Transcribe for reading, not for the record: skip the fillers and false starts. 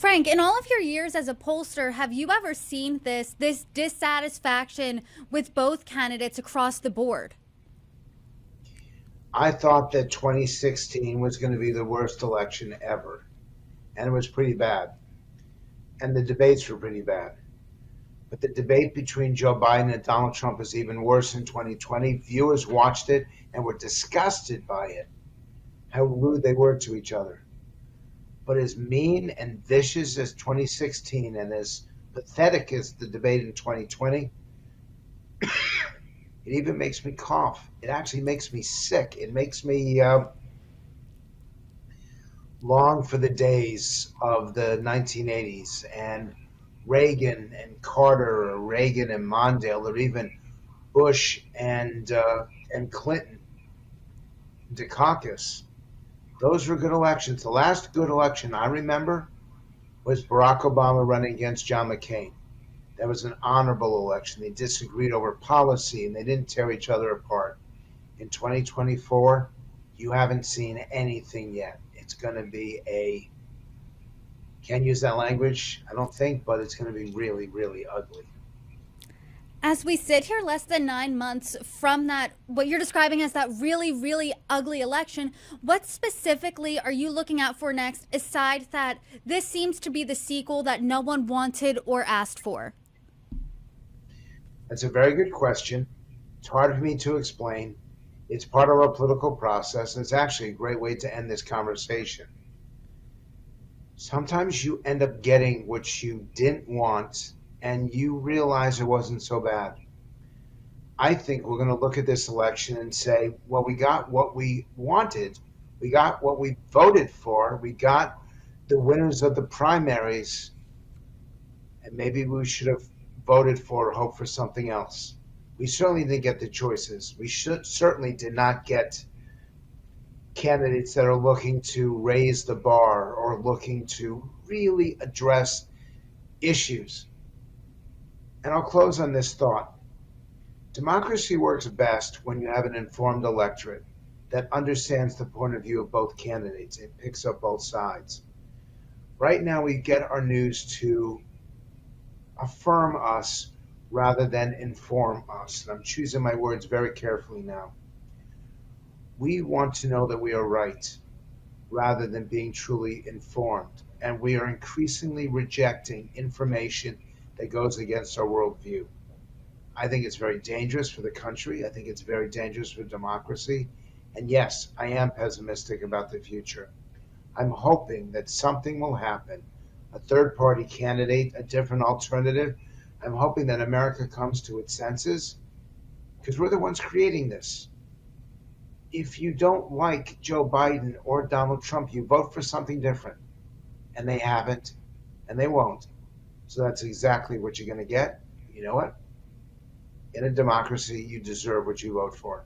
Frank, in all of your years as a pollster, have you ever seen this dissatisfaction with both candidates across the board? I thought that 2016 was going to be the worst election ever, and it was pretty bad. And the debates were pretty bad. But the debate between Joe Biden and Donald Trump is even worse in 2020. Viewers watched it and were disgusted by it, how rude they were to each other. But as mean and vicious as 2016 and as pathetic as the debate in 2020, it even makes me cough. It actually makes me sick. It makes me long for the days of the 1980s and Reagan and Carter, or Reagan and Mondale, or even Bush and Clinton, Dukakis. Those were good elections. The last good election I remember was Barack Obama running against John McCain. That was an honorable election. They disagreed over policy and they didn't tear each other apart. In 2024, you haven't seen anything yet. It's going to be can't use that language, I don't think, but it's going to be really, really ugly. As we sit here less than 9 months from that, what you're describing as that really, really ugly election, what specifically are you looking out for next, aside that this seems to be the sequel that no one wanted or asked for? That's a very good question. It's hard for me to explain. It's part of our political process, and it's actually a great way to end this conversation. Sometimes you end up getting what you didn't want, and you realize it wasn't so bad. I think we're going to look at this election and say, well, we got what we wanted. We got what we voted for. We got the winners of the primaries, and maybe we should have voted for or hoped for something else. We certainly didn't get the choices. We certainly did not get candidates that are looking to raise the bar or looking to really address issues. And I'll close on this thought. Democracy works best when you have an informed electorate that understands the point of view of both candidates and picks up both sides. Right now, we get our news to affirm us rather than inform us. And I'm choosing my words very carefully now. We want to know that we are right rather than being truly informed. And we are increasingly rejecting information that goes against our worldview. I think it's very dangerous for the country. I think it's very dangerous for democracy. And yes, I am pessimistic about the future. I'm hoping that something will happen, a third party candidate, a different alternative. I'm hoping that America comes to its senses because we're the ones creating this. If you don't like Joe Biden or Donald Trump, you vote for something different. And they haven't, and they won't. So that's exactly what you're going to get. You know what? In a democracy, you deserve what you vote for.